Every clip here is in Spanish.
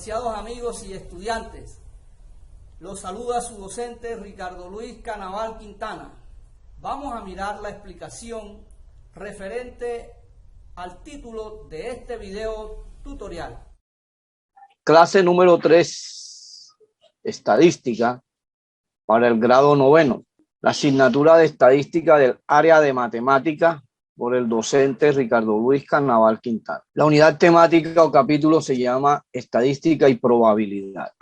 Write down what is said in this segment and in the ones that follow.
Apreciados amigos y estudiantes, los saluda su docente Ricardo Luis Canaval Quintana. Vamos a mirar la explicación referente al título de este video tutorial. Clase número 3, estadística, para el grado 9, la asignatura de estadística del área de matemática por el docente Ricardo Luis Canaval Quintana. La unidad temática o capítulo se llama estadística y probabilidad.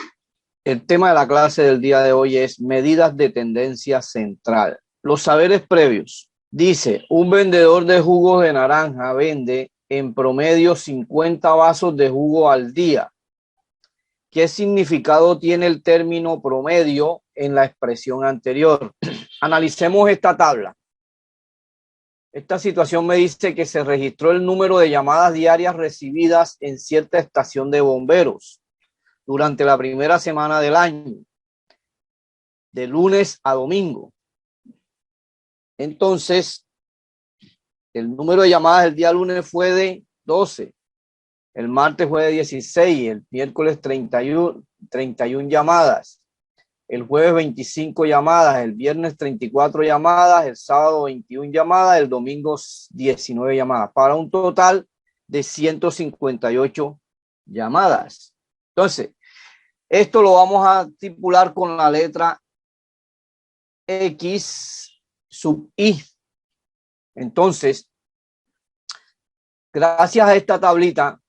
El tema de la clase del día de hoy es medidas de tendencia central. Los saberes previos. Dice, un vendedor de jugos de naranja vende en promedio 50 vasos de jugo al día. ¿Qué significado tiene el término promedio en la expresión anterior? Analicemos esta tabla. Esta situación me dice que se registró el número de llamadas diarias recibidas en cierta estación de bomberos durante la primera semana del año, de lunes a domingo. Entonces, el número de llamadas el día lunes fue de 12, el martes fue de 16, el miércoles 31 llamadas, el jueves 25 llamadas, el viernes 34 llamadas, el sábado 21 llamadas, el domingo 19 llamadas, para un total de 158 llamadas. Entonces, esto lo vamos a estipular con la letra X sub I. Entonces, gracias a esta tablita,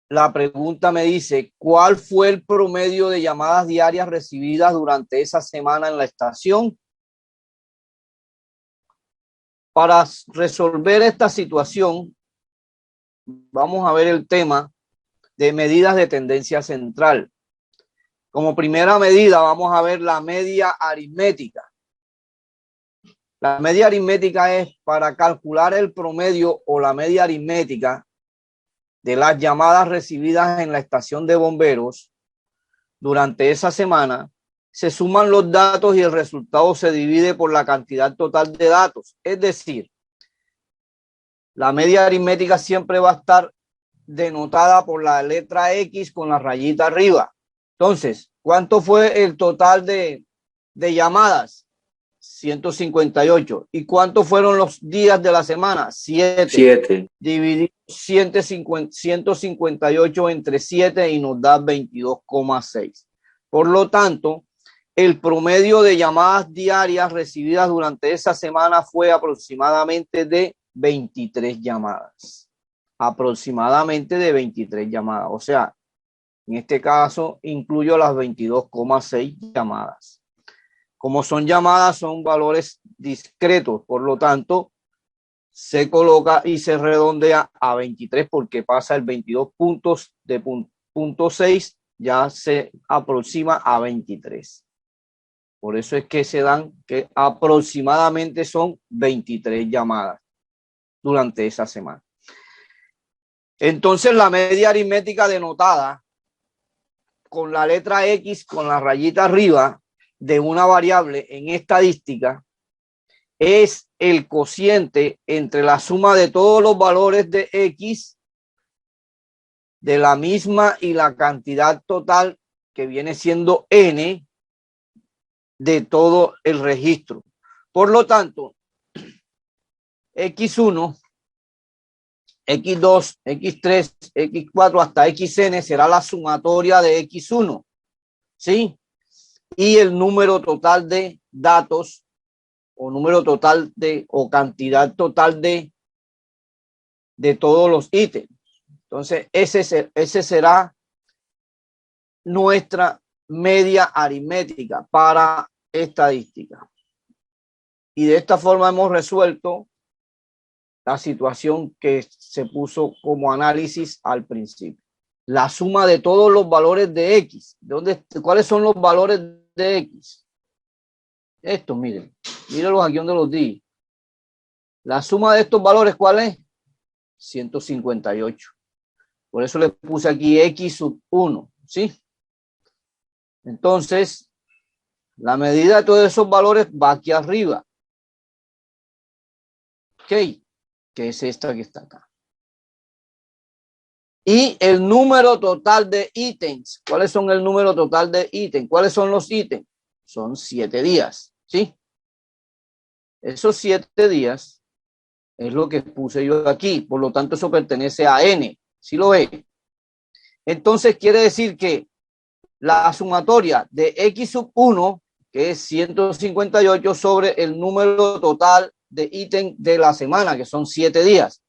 la pregunta me dice, ¿cuál fue el promedio de llamadas diarias recibidas durante esa semana en la estación? Para resolver esta situación, vamos a ver el tema de medidas de tendencia central. Como primera medida, vamos a ver la media aritmética. La media aritmética es para calcular el promedio o la media aritmética de las llamadas recibidas en la estación de bomberos durante esa semana. Se suman los datos y el resultado se divide por la cantidad total de datos. Es decir, la media aritmética siempre va a estar denotada por la letra X con la rayita arriba. Entonces, ¿cuánto fue el total de llamadas? 158. ¿Y cuántos fueron los días de la semana? 7. Dividido 158 entre 7 y nos da 22,6. Por lo tanto, el promedio de llamadas diarias recibidas durante esa semana fue aproximadamente de 23 llamadas. Aproximadamente de 23 llamadas. O sea, en este caso incluyo las 22,6 llamadas. Como son llamadas, son valores discretos, por lo tanto, se coloca y se redondea a 23 porque pasa el 22 puntos de punto 6, ya se aproxima a 23. Por eso es que se dan que aproximadamente son 23 llamadas durante esa semana. Entonces, la media aritmética denotada con la letra X, con la rayita arriba, de una variable en estadística es el cociente entre la suma de todos los valores de X de la misma y la cantidad total que viene siendo N de todo el registro. Por lo tanto, X1, X2, X3, X4 hasta XN será la sumatoria de X1, ¿sí? Y el número total de datos o número total de o cantidad total de todos los ítems. Entonces, ese será nuestra media aritmética para estadística. Y de esta forma hemos resuelto la situación que se puso como análisis al principio. La suma de todos los valores de X. ¿Cuáles son los valores de X? Estos, mírenlos aquí donde los di. La suma de estos valores, ¿cuál es? 158. Por eso le puse aquí X sub 1, ¿sí? Entonces, la medida de todos esos valores va aquí arriba. Ok, que es esta que está acá. Y el número total de ítems. ¿Cuáles son el número total de ítems? ¿Cuáles son los ítems? Son 7 días, ¿sí? Esos 7 días es lo que puse yo aquí. Por lo tanto, eso pertenece a N. ¿Sí lo ve? Entonces, quiere decir que la sumatoria de X sub 1, que es 158 sobre el número total de ítems de la semana, que son 7 días.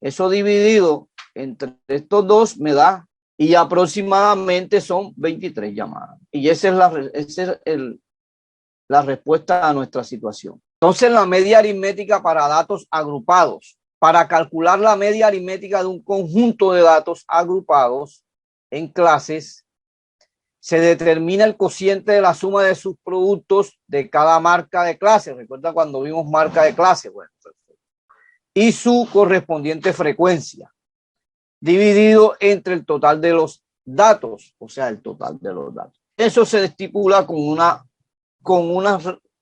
Eso dividido entre estos dos me da, y aproximadamente son 23 llamadas. Y esa es la respuesta a nuestra situación. Entonces, la media aritmética para datos agrupados. Para calcular la media aritmética de un conjunto de datos agrupados en clases, se determina el cociente de la suma de sus productos de cada marca de clase. ¿Recuerda cuando vimos marca de clase? Bueno, y su correspondiente frecuencia, dividido entre el total de los datos, o sea, el total de los datos. Eso se estipula con una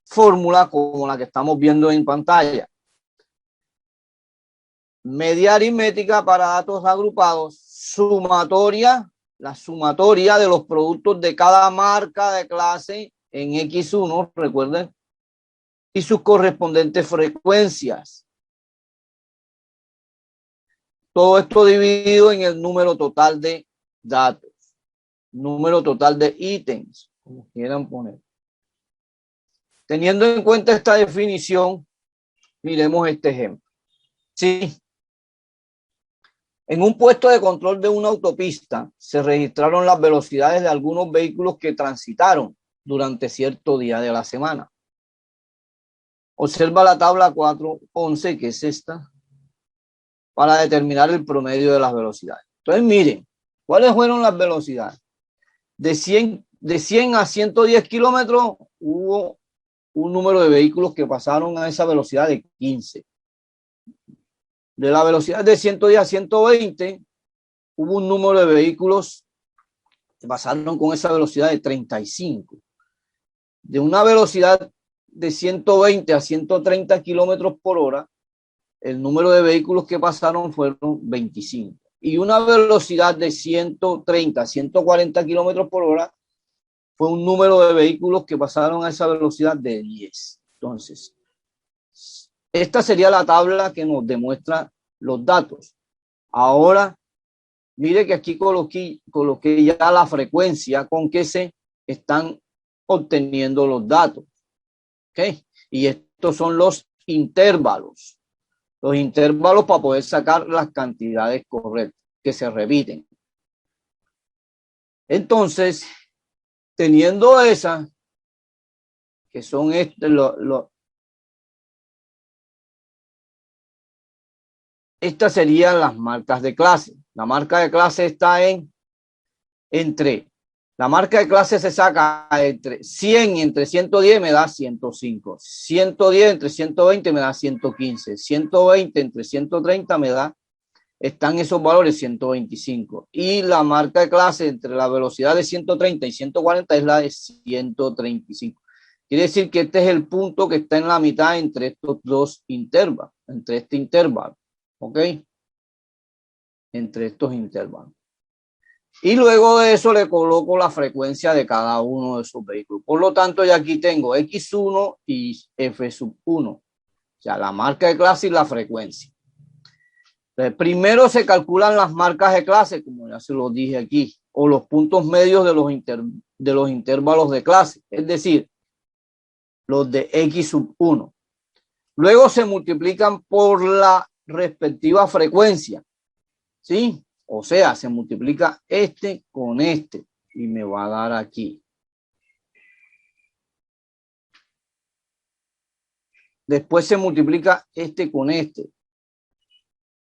fórmula como la que estamos viendo en pantalla. Media aritmética para datos agrupados, sumatoria, la sumatoria de los productos de cada marca de clase en X1, recuerden, y sus correspondientes frecuencias. Todo esto dividido en el número total de datos, número total de ítems, como quieran poner. Teniendo en cuenta esta definición, miremos este ejemplo. Sí. En un puesto de control de una autopista se registraron las velocidades de algunos vehículos que transitaron durante cierto día de la semana. Observa la tabla 411, que es esta, para determinar el promedio de las velocidades. Entonces, miren, ¿cuáles fueron las velocidades? De 100 a 110 kilómetros hubo un número de vehículos que pasaron a esa velocidad de 15. De la velocidad de 110 a 120, hubo un número de vehículos que pasaron con esa velocidad de 35. De una velocidad de 120 a 130 kilómetros por hora, el número de vehículos que pasaron fueron 25. Y una velocidad de 130 a 140 kilómetros por hora fue un número de vehículos que pasaron a esa velocidad de 10. Entonces, esta sería la tabla que nos demuestra los datos. Ahora, mire que aquí coloqué ya la frecuencia con que se están obteniendo los datos. ¿Ok? Y estos son los intervalos. Los intervalos para poder sacar las cantidades correctas que se repiten. Entonces, teniendo esas, que son estas serían las marcas de clase. La marca de clase está la marca de clase se saca entre 100 y entre 110 me da 105. 110 entre 120 me da 115. 120 entre 130 me da, están esos valores 125. Y la marca de clase entre la velocidad de 130 y 140 es la de 135. Quiere decir que este es el punto que está en la mitad entre estos dos intervalos, entre este intervalo. ¿Ok? Entre estos intervalos. Y luego de eso le coloco la frecuencia de cada uno de esos vehículos. Por lo tanto, ya aquí tengo X1 y F sub 1. O sea, la marca de clase y la frecuencia. Entonces, primero se calculan las marcas de clase, como ya se los dije aquí, o los puntos medios de los intervalos de clase. Es decir, los de X sub 1. Luego se multiplican por la respectiva frecuencia. ¿Sí? O sea, se multiplica este con este y me va a dar aquí. Después se multiplica este con este.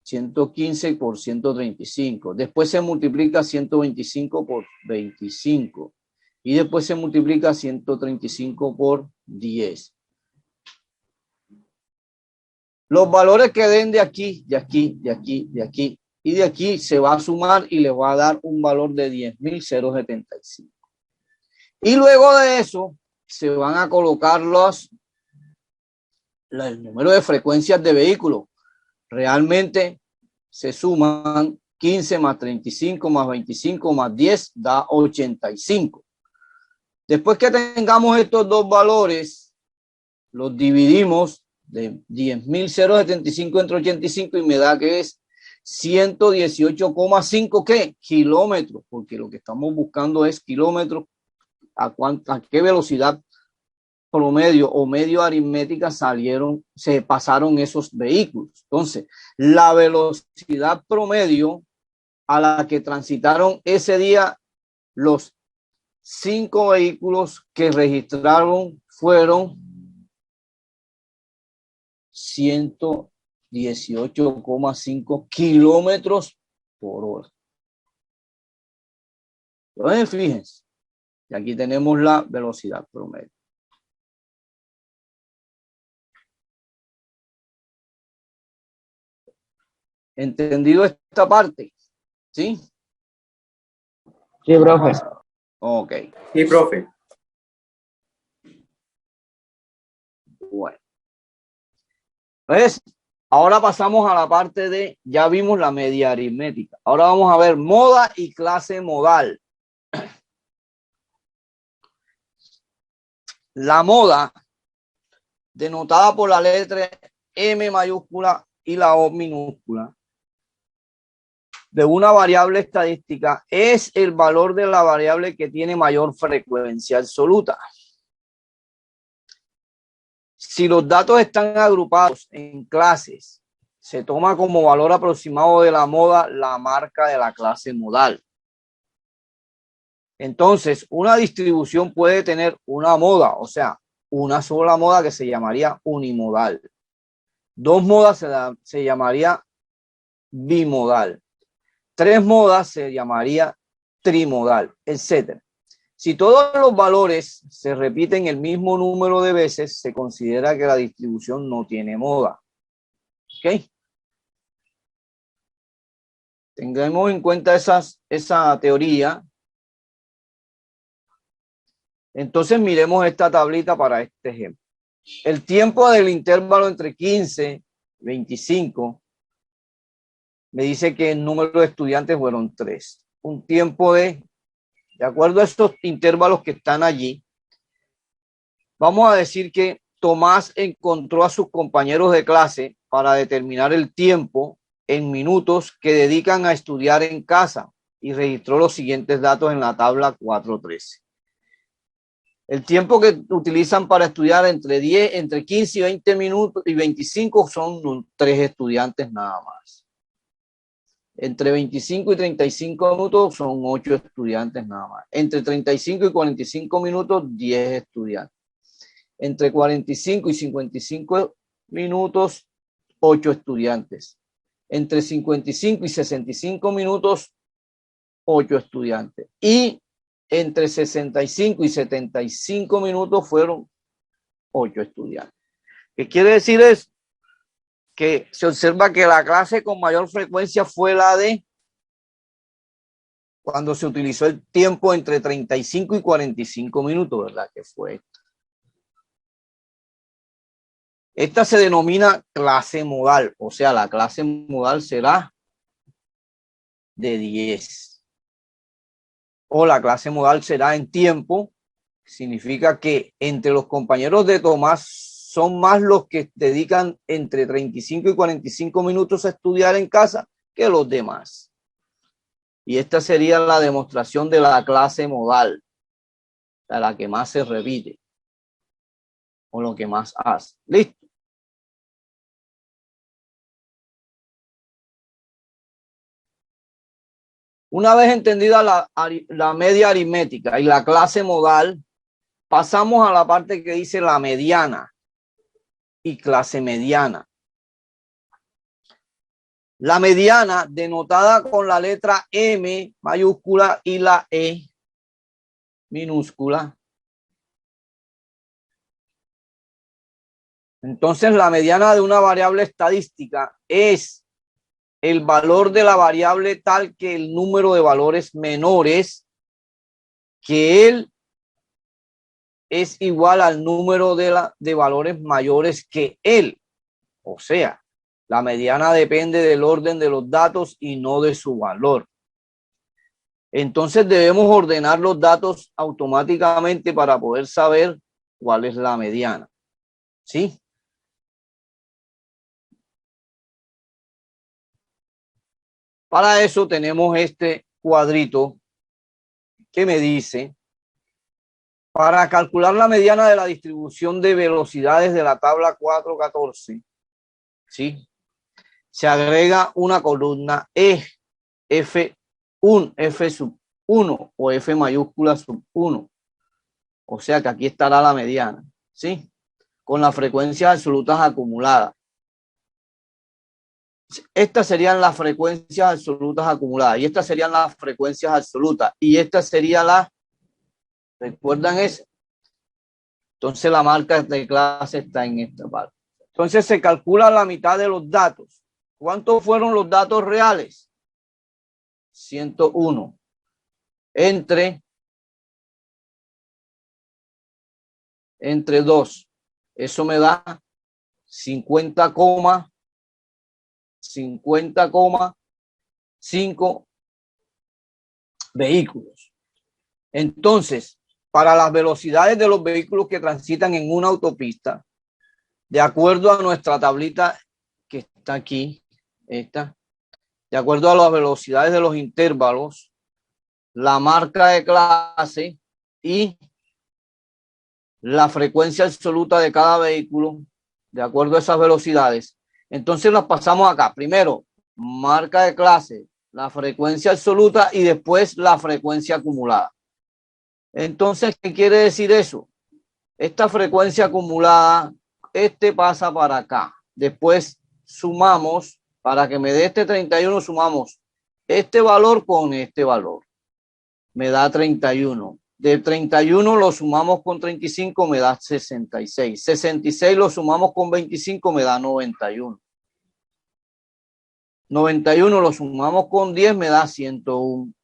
115 por 135. Después se multiplica 125 por 25. Y después se multiplica 135 por 10. Los valores que den de aquí, de aquí, de aquí, de aquí y de aquí se va a sumar y le va a dar un valor de 10.075. Y luego de eso se van a colocar el número de frecuencias de vehículos. Realmente se suman 15 más 35 más 25 más 10 da 85. Después que tengamos estos dos valores, los dividimos de 10.075 entre 85 y me da que es 118,5 ¿qué? Kilómetros, porque lo que estamos buscando es kilómetros, a qué velocidad promedio o medio aritmética se pasaron esos vehículos. Entonces, la velocidad promedio a la que transitaron ese día los 5 vehículos que registraron fueron 118,5 kilómetros por hora. Entonces, fíjense, y aquí tenemos la velocidad promedio. ¿Entendido esta parte? ¿Sí? Sí, profe. Ok. Sí, profe. Bueno. Entonces, ahora pasamos a la parte de, ya vimos la media aritmética. Ahora vamos a ver moda y clase modal. La moda, denotada por la letra M mayúscula y la O minúscula, de una variable estadística, es el valor de la variable que tiene mayor frecuencia absoluta. Si los datos están agrupados en clases, se toma como valor aproximado de la moda la marca de la clase modal. Entonces, una distribución puede tener una moda, o sea, una sola moda que se llamaría unimodal. Dos modas se llamaría bimodal. Tres modas se llamaría trimodal, etc. Si todos los valores se repiten el mismo número de veces, se considera que la distribución no tiene moda. ¿Ok? Tengamos en cuenta esa teoría. Entonces miremos esta tablita para este ejemplo. El tiempo del intervalo entre 15 y 25 me dice que el número de estudiantes fueron 3. Un tiempo de acuerdo a estos intervalos que están allí, vamos a decir que Tomás encontró a sus compañeros de clase para determinar el tiempo en minutos que dedican a estudiar en casa y registró los siguientes datos en la tabla 4.13. El tiempo que utilizan para estudiar entre 15 y 20 minutos y 25 son 3 estudiantes nada más. Entre 25 y 35 minutos son 8 estudiantes nada más. Entre 35 y 45 minutos, 10 estudiantes. Entre 45 y 55 minutos, 8 estudiantes. Entre 55 y 65 minutos, 8 estudiantes. Y entre 65 y 75 minutos fueron 8 estudiantes. ¿Qué quiere decir eso? Que se observa que la clase con mayor frecuencia fue la de cuando se utilizó el tiempo entre 35 y 45 minutos, ¿verdad? Que fue esta. Esta se denomina clase modal, o sea, la clase modal será de 10. O la clase modal será en tiempo, significa que entre los compañeros de Tomás son más los que dedican entre 35 y 45 minutos a estudiar en casa que los demás. Y esta sería la demostración de la clase modal, a la que más se repite o lo que más hace. ¿Listo? Una vez entendida la media aritmética y la clase modal, pasamos a la parte que dice la mediana y clase mediana. La mediana, denotada con la letra M mayúscula y la E minúscula. Entonces, la mediana de una variable estadística es el valor de la variable tal que el número de valores menores que él es igual al número de valores mayores que él. O sea, La mediana depende del orden de los datos y no de su valor. Entonces debemos ordenar los datos automáticamente para poder saber cuál es la mediana. ¿Sí? Para eso tenemos este cuadrito que me dice, para calcular la mediana de la distribución de velocidades de la tabla 414, ¿sí? Se agrega una columna F sub 1 o F mayúscula sub 1. O sea que aquí estará la mediana, ¿sí? Con las frecuencias absolutas acumuladas. Estas serían las frecuencias absolutas acumuladas y estas serían las frecuencias absolutas y esta sería la, ¿recuerdan eso? Entonces la marca de clase está en esta parte. Entonces se calcula la mitad de los datos. ¿Cuántos fueron los datos reales? 101 entre 2. Eso me da 50,5 vehículos. Entonces, para las velocidades de los vehículos que transitan en una autopista, de acuerdo a nuestra tablita que está aquí, esta, de acuerdo a las velocidades de los intervalos, la marca de clase y la frecuencia absoluta de cada vehículo, de acuerdo a esas velocidades, entonces las pasamos acá. Primero, marca de clase, la frecuencia absoluta y después la frecuencia acumulada. Entonces, ¿qué quiere decir eso? Esta frecuencia acumulada, pasa para acá. Después sumamos, para que me dé este 31, sumamos este valor con este valor. Me da 31. De 31 lo sumamos con 35, me da 66. 66 lo sumamos con 25, me da 91. 91 lo sumamos con 10, me da 101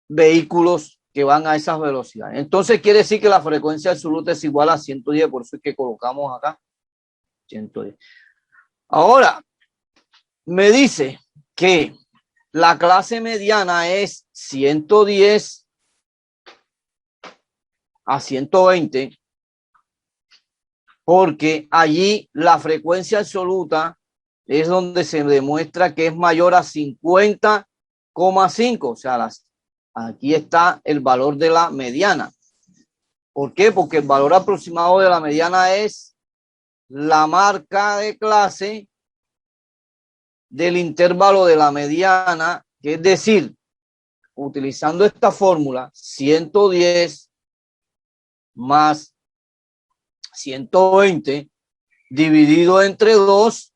vehículos que van a esas velocidades. Entonces quiere decir que la frecuencia absoluta es igual a 110, por eso es que colocamos acá 110. Ahora, me dice que la clase mediana es 110 a 120, porque allí la frecuencia absoluta es donde se demuestra que es mayor a 50,5, o sea, aquí está el valor de la mediana. ¿Por qué? Porque el valor aproximado de la mediana es la marca de clase del intervalo de la mediana, que es decir, utilizando esta fórmula, 110 más 120 dividido entre 2,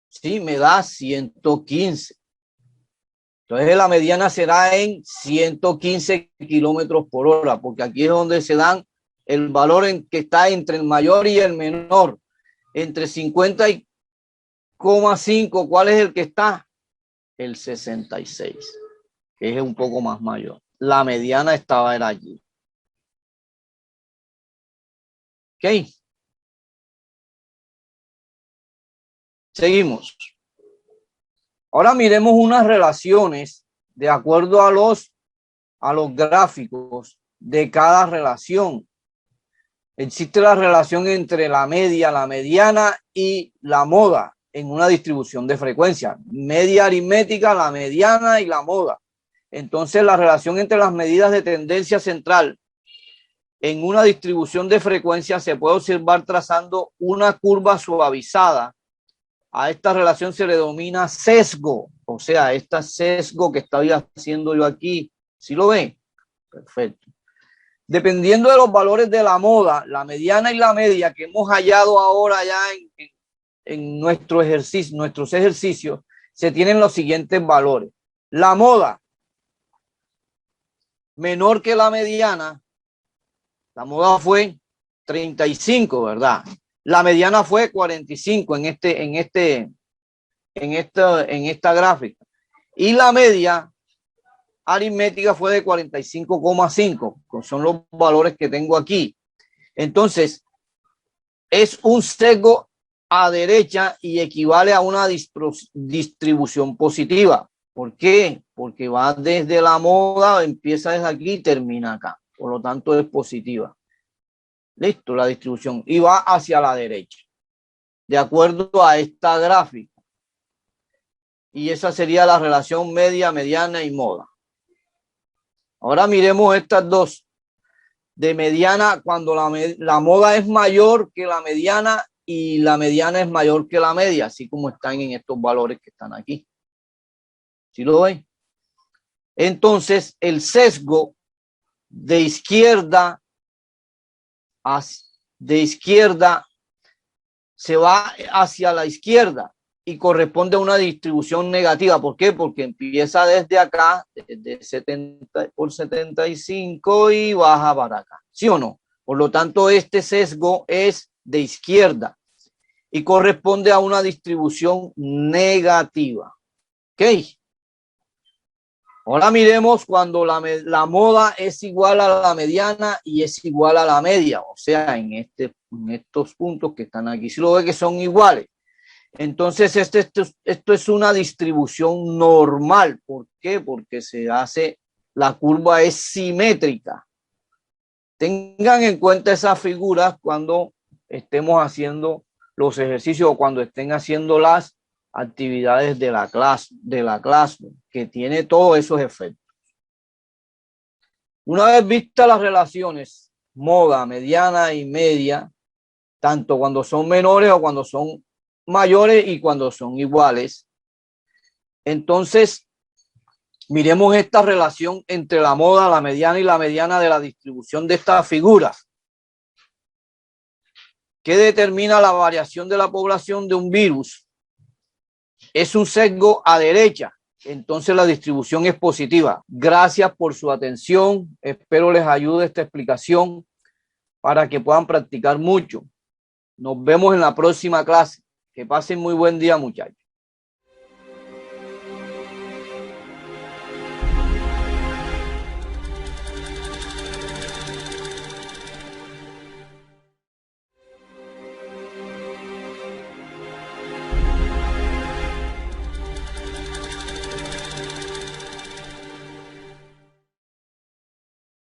sí, me da 115. Entonces la mediana será en 115 kilómetros por hora, porque aquí es donde se dan el valor en que está entre el mayor y el menor, entre 50,5. ¿Cuál es el que está? El 66, que es un poco más mayor. La mediana era allí. Ok. Seguimos. Ahora miremos unas relaciones de acuerdo a los gráficos de cada relación. Existe la relación entre la media, la mediana y la moda en una distribución de frecuencia. Media aritmética, la mediana y la moda. Entonces la relación entre las medidas de tendencia central en una distribución de frecuencia se puede observar trazando una curva suavizada. A esta relación se le denomina sesgo, o sea, este sesgo que estoy haciendo yo aquí. ¿Sí lo ven? Perfecto. Dependiendo de los valores de la moda, la mediana y la media que hemos hallado ahora ya en nuestros ejercicios, se tienen los siguientes valores. La moda, menor que la mediana, la moda fue 35, ¿verdad? La mediana fue 45 en esta gráfica. Y la media aritmética fue de 45,5, que son los valores que tengo aquí. Entonces, es un sesgo a derecha y equivale a una distribución positiva. ¿Por qué? Porque va desde la moda, empieza desde aquí y termina acá. Por lo tanto, es positiva. Listo, la distribución. Y va hacia la derecha, de acuerdo a esta gráfica. Y esa sería la relación media, mediana y moda. Ahora miremos estas dos. De mediana, cuando la moda es mayor que la mediana y la mediana es mayor que la media, así como están en estos valores que están aquí. ¿Sí lo ven? Entonces, el sesgo de izquierda se va hacia la izquierda y corresponde a una distribución negativa. ¿Por qué? Porque empieza desde acá, desde 70 por 75 y baja para acá. ¿Sí o no? Por lo tanto, este sesgo es de izquierda y corresponde a una distribución negativa. ¿Ok? Ahora miremos cuando la moda es igual a la mediana y es igual a la media. O sea, en estos puntos que están aquí. Si lo ve que son iguales. Entonces, esto es una distribución normal. ¿Por qué? Porque la curva es simétrica. Tengan en cuenta esas figuras cuando estemos haciendo los ejercicios o cuando estén haciendo las actividades de la clase, que tiene todos esos efectos. Una vez vistas las relaciones moda, mediana y media, tanto cuando son menores o cuando son mayores y cuando son iguales, entonces miremos esta relación entre la moda, la mediana y la mediana de la distribución de estas figuras. ¿Qué determina la variación de la población de un virus? Es un sesgo a derecha, entonces la distribución es positiva. Gracias por su atención, espero les ayude esta explicación para que puedan practicar mucho. Nos vemos en la próxima clase. Que pasen muy buen día, muchachos.